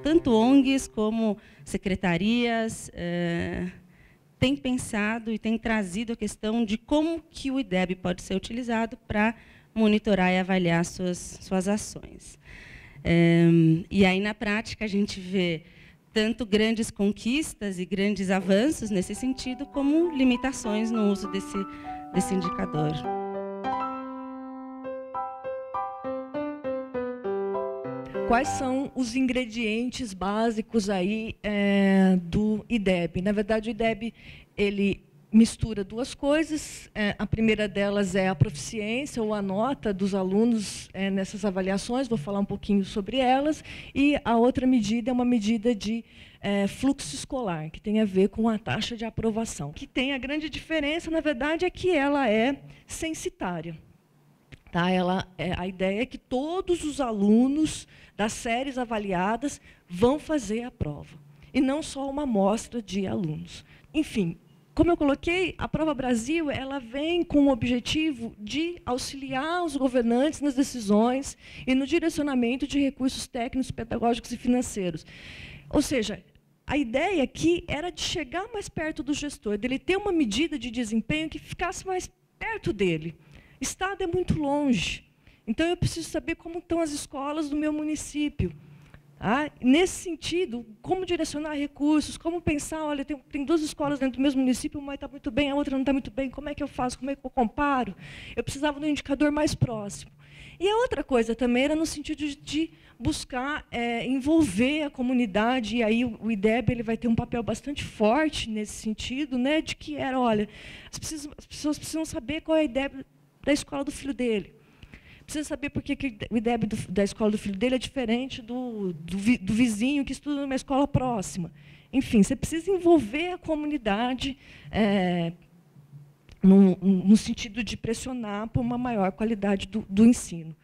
tanto ONGs como secretarias têm pensado e têm trazido a questão de como que o IDEB pode ser utilizado para monitorar e avaliar suas ações. E aí, na prática, a gente vê tanto grandes conquistas e grandes avanços nesse sentido, como limitações no uso desse indicador. Quais são os ingredientes básicos aí do IDEB? Na verdade, o IDEB ele mistura duas coisas. A primeira delas é a proficiência ou a nota dos alunos nessas avaliações. Vou falar um pouquinho sobre elas. E a outra medida é uma medida de fluxo escolar, que tem a ver com a taxa de aprovação. Que tem a grande diferença, na verdade, é que ela é censitária. Tá? A ideia é que todos os alunos das séries avaliadas vão fazer a prova, e não só uma amostra de alunos. Enfim, como eu coloquei, a Prova Brasil ela vem com o objetivo de auxiliar os governantes nas decisões e no direcionamento de recursos técnicos, pedagógicos e financeiros. Ou seja, a ideia aqui era de chegar mais perto do gestor, dele ter uma medida de desempenho que ficasse mais perto dele. Estado é muito longe, então eu preciso saber como estão as escolas do meu município. Tá? Nesse sentido, como direcionar recursos, como pensar, olha, tem duas escolas dentro do mesmo município, uma está muito bem, a outra não está muito bem, como é que eu faço, como é que eu comparo? Eu precisava de um indicador mais próximo. E a outra coisa também era no sentido de buscar envolver a comunidade, e aí o IDEB ele vai ter um papel bastante forte nesse sentido, né, de que era, olha, as pessoas precisam saber qual é a IDEB da escola do filho dele. Precisa saber por que o IDEB da escola do filho dele é diferente do vizinho que estuda numa escola próxima. Enfim, você precisa envolver a comunidade no sentido de pressionar por uma maior qualidade do ensino.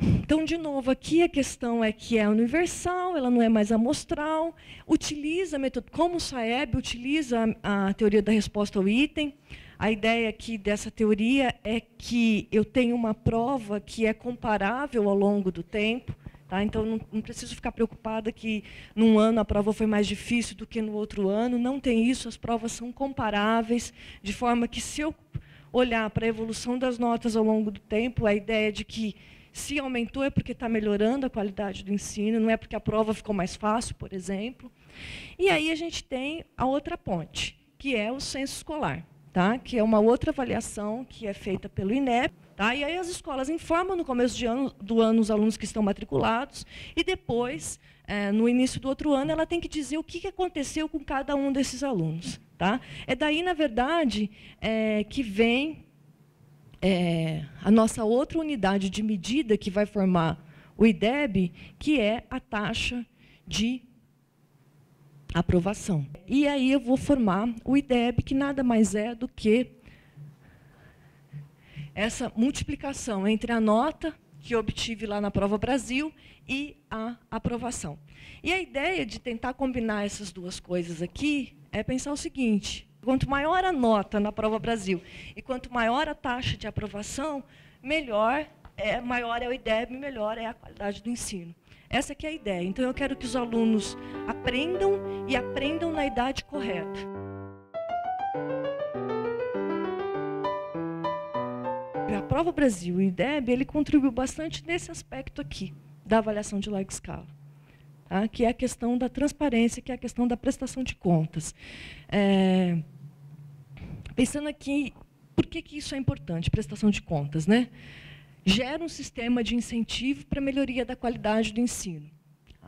Então, de novo, aqui a questão é que é universal, ela não é mais amostral, utiliza a metodologia, como o SAEB utiliza a teoria da resposta ao item. A ideia aqui dessa teoria é que eu tenho uma prova que é comparável ao longo do tempo. Tá? Então, não preciso ficar preocupada que, num ano, a prova foi mais difícil do que no outro ano. Não tem isso, as provas são comparáveis, de forma que, se eu olhar para a evolução das notas ao longo do tempo, a ideia de que, se aumentou, é porque está melhorando a qualidade do ensino, não é porque a prova ficou mais fácil, por exemplo. E aí a gente tem a outra ponte, que é o censo escolar. Tá? Que é uma outra avaliação que é feita pelo INEP. Tá? E aí as escolas informam no começo do ano os alunos que estão matriculados, e depois, no início do outro ano, ela tem que dizer o que aconteceu com cada um desses alunos. Tá? É daí, na verdade, que vem a nossa outra unidade de medida que vai formar o IDEB, que é a taxa de aprovação. E aí eu vou formar o IDEB, que nada mais é do que essa multiplicação entre a nota que eu obtive lá na Prova Brasil e a aprovação. E a ideia de tentar combinar essas duas coisas aqui é pensar o seguinte: quanto maior a nota na Prova Brasil e quanto maior a taxa de aprovação, maior é o IDEB, melhor é a qualidade do ensino. Essa que é a ideia. Então, eu quero que os alunos aprendam e aprendam na idade correta. A Prova Brasil e o IDEB, ele contribuiu bastante nesse aspecto aqui, da avaliação de larga escala, tá? Que é a questão da transparência, que é a questão da prestação de contas. Pensando aqui, por que isso é importante, prestação de contas, né? Gera um sistema de incentivo para a melhoria da qualidade do ensino.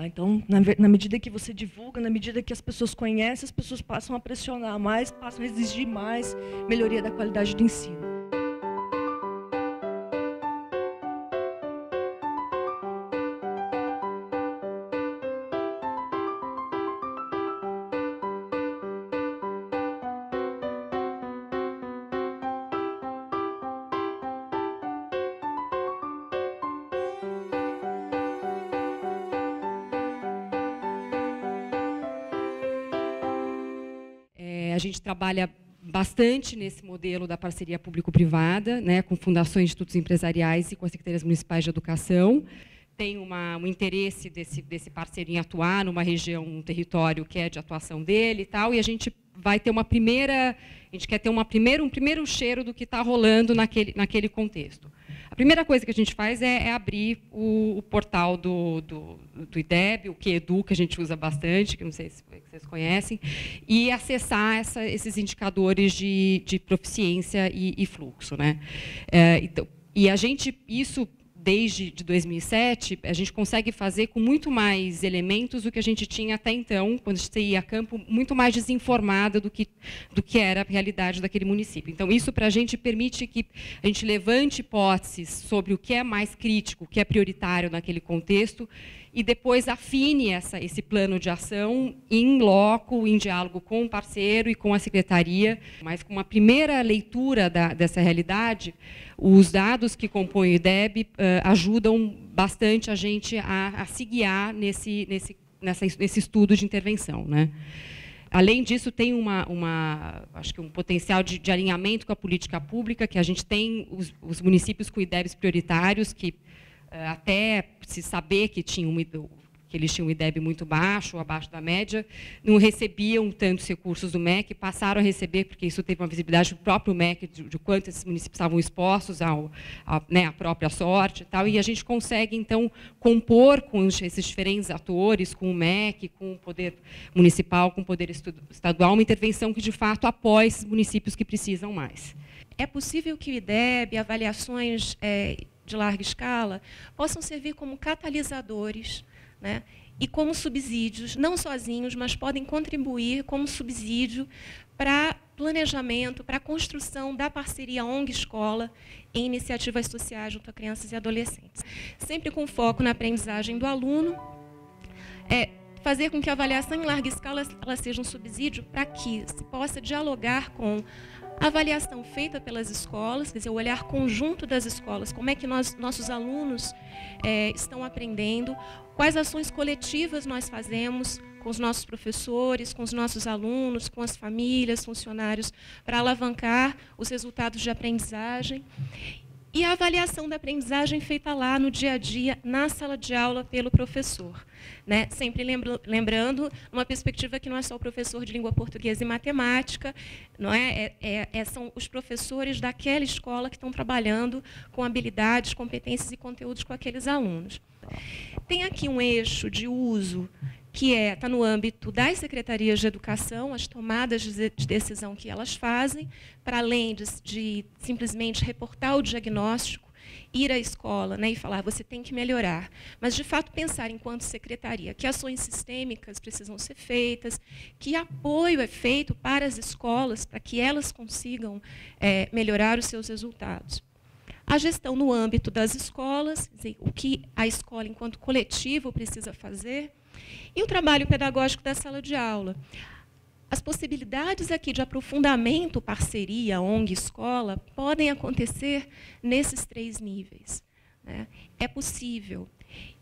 Então, na medida que você divulga, na medida que as pessoas conhecem, as pessoas passam a pressionar mais, passam a exigir mais melhoria da qualidade do ensino. A gente trabalha bastante nesse modelo da parceria público-privada, né, com fundações, institutos empresariais e com as secretarias municipais de educação. tem um interesse desse parceiro em atuar numa região, um território que é de atuação dele e tal, e a gente vai ter a gente quer ter um primeiro cheiro do que está rolando naquele contexto. A primeira coisa que a gente faz é abrir o portal do IDEB, o QEDU, que a gente usa bastante, que não sei se vocês conhecem, e acessar esses indicadores de proficiência e fluxo, né? Então, e isso desde 2007, a gente consegue fazer com muito mais elementos do que a gente tinha até então, quando a gente ia a campo, muito mais desinformada do que era a realidade daquele município. Então, isso, para a gente, permite que a gente levante hipóteses sobre o que é mais crítico, o que é prioritário naquele contexto, e depois afine esse plano de ação em loco, em diálogo com o parceiro e com a secretaria. Mas, com uma primeira leitura dessa realidade, os dados que compõem o IDEB ajudam bastante a gente a se guiar nesse estudo de intervenção, né? Além disso, tem acho que um potencial de alinhamento com a política pública, que a gente tem os municípios com IDEBs prioritários, que até se saber que eles tinham um IDEB muito baixo, ou abaixo da média, não recebiam tantos recursos do MEC, passaram a receber, porque isso teve uma visibilidade do próprio MEC, de quanto esses municípios estavam expostos à própria sorte e tal, e a gente consegue, então, compor com esses diferentes atores, com o MEC, com o poder municipal, com o poder estadual, uma intervenção que, de fato, apoie esses municípios que precisam mais. É possível que o IDEB, avaliações de larga escala, possam servir como catalisadores, né, e como subsídios, não sozinhos, mas podem contribuir como subsídio para planejamento, para a construção da parceria ONG-escola em iniciativas sociais junto a crianças e adolescentes. Sempre com foco na aprendizagem do aluno, fazer com que a avaliação em larga escala ela seja um subsídio para que se possa dialogar com a avaliação feita pelas escolas, quer dizer, o olhar conjunto das escolas, como é que nossos alunos estão aprendendo, quais ações coletivas nós fazemos com os nossos professores, com os nossos alunos, com as famílias, funcionários, para alavancar os resultados de aprendizagem. E a avaliação da aprendizagem feita lá no dia a dia, na sala de aula, pelo professor, né? Sempre lembrando, uma perspectiva que não é só o professor de língua portuguesa e matemática, não são os professores daquela escola que estão trabalhando com habilidades, competências e conteúdos com aqueles alunos. Tem aqui um eixo de uso que está no âmbito das secretarias de educação, as tomadas de decisão que elas fazem, para além de simplesmente reportar o diagnóstico, ir à escola, né, e falar, você tem que melhorar. Mas, de fato, pensar enquanto secretaria que ações sistêmicas precisam ser feitas, que apoio é feito para as escolas, para que elas consigam melhorar os seus resultados. A gestão no âmbito das escolas, dizer, o que a escola, enquanto coletivo, precisa fazer, e o trabalho pedagógico da sala de aula. As possibilidades aqui de aprofundamento, parceria, ONG, escola, podem acontecer nesses 3 níveis, né? É possível.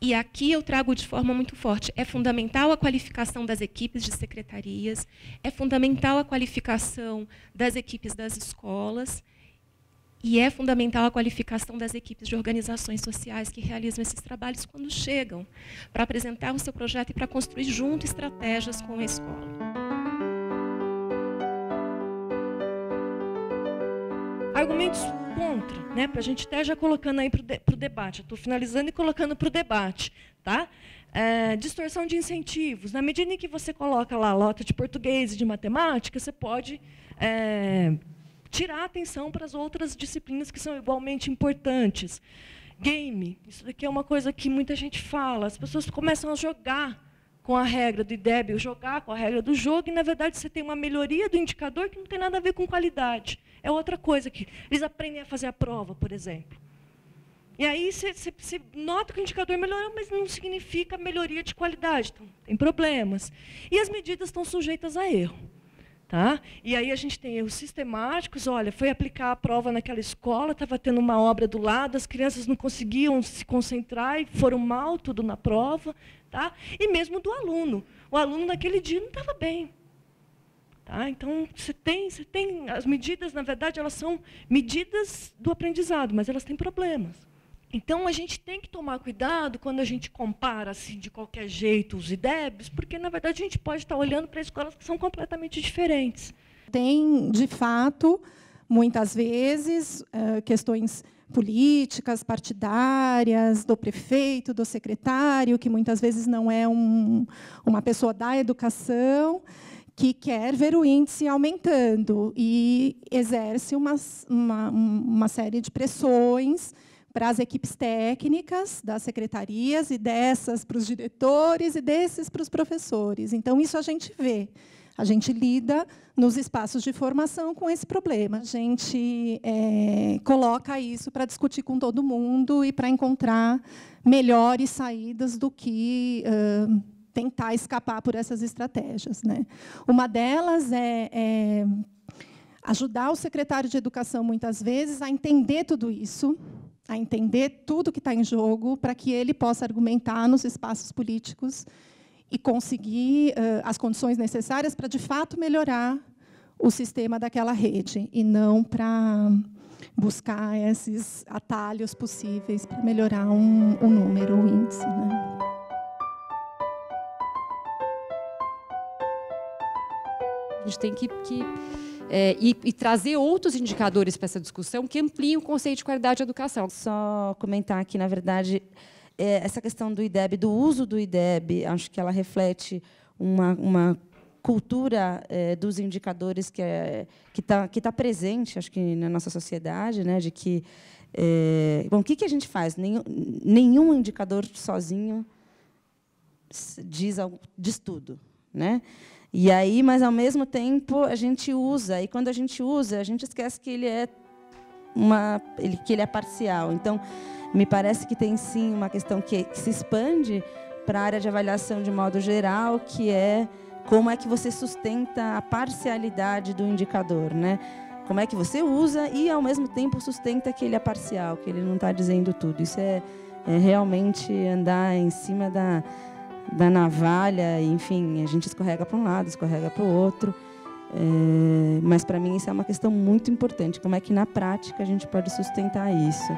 E aqui eu trago de forma muito forte, é fundamental a qualificação das equipes de secretarias, é fundamental a qualificação das equipes das escolas, e é fundamental a qualificação das equipes de organizações sociais que realizam esses trabalhos quando chegam, para apresentar o seu projeto e para construir junto estratégias com a escola. Argumentos contra, né, para a gente até já colocando aí para o debate. Estou finalizando e colocando para o debate. Tá? Distorção de incentivos. Na medida em que você coloca lá a nota de português e de matemática, você pode tirar a atenção para as outras disciplinas que são igualmente importantes. Game, isso daqui é uma coisa que muita gente fala. As pessoas começam a jogar com a regra do IDEB, jogar com a regra do jogo, e, na verdade, você tem uma melhoria do indicador que não tem nada a ver com qualidade. É outra coisa que eles aprendem a fazer a prova, por exemplo. E aí você nota que o indicador melhorou, mas não significa melhoria de qualidade. Então, tem problemas. E as medidas estão sujeitas a erro. Tá? E aí a gente tem erros sistemáticos. Olha, foi aplicar a prova naquela escola, estava tendo uma obra do lado, as crianças não conseguiam se concentrar e foram mal tudo na prova. Tá? E mesmo do aluno. O aluno, naquele dia, não estava bem. Tá? Então, você tem as medidas, na verdade, elas são medidas do aprendizado, mas elas têm problemas. Então, a gente tem que tomar cuidado quando a gente compara assim, de qualquer jeito os IDEBs, porque, na verdade, a gente pode estar olhando para escolas que são completamente diferentes. Tem, de fato, muitas vezes, questões políticas, partidárias, do prefeito, do secretário, que muitas vezes não é uma pessoa da educação, que quer ver o índice aumentando e exerce uma série de pressões para as equipes técnicas das secretarias, e dessas para os diretores, e desses para os professores. Então, isso a gente vê. A gente lida nos espaços de formação com esse problema. A gente coloca isso para discutir com todo mundo e para encontrar melhores saídas do que tentar escapar por essas estratégias, né? Uma delas é ajudar o secretário de Educação, muitas vezes, a entender tudo isso, a entender tudo que está em jogo, para que ele possa argumentar nos espaços políticos e conseguir as condições necessárias para, de fato, melhorar o sistema daquela rede, e não para buscar esses atalhos possíveis para melhorar um número, o índice, né? A gente tem que trazer outros indicadores para essa discussão que ampliem o conceito de qualidade de educação. Só comentar aqui, na verdade, essa questão do IDEB, do uso do IDEB, acho que ela reflete uma cultura dos indicadores que tá presente, acho que na nossa sociedade, né, de que bom, o que a gente faz? Nenhum indicador sozinho diz tudo, né? E aí, mas ao mesmo tempo a gente usa, e quando a gente usa, a gente esquece que ele é parcial. Então, me parece que tem sim uma questão que se expande para a área de avaliação de modo geral, que é como é que você sustenta a parcialidade do indicador, né? Como é que você usa e, ao mesmo tempo, sustenta que ele é parcial, que ele não está dizendo tudo. Isso é realmente andar em cima da navalha, enfim, a gente escorrega para um lado, escorrega para o outro. Mas, para mim, isso é uma questão muito importante. Como é que, na prática, a gente pode sustentar isso?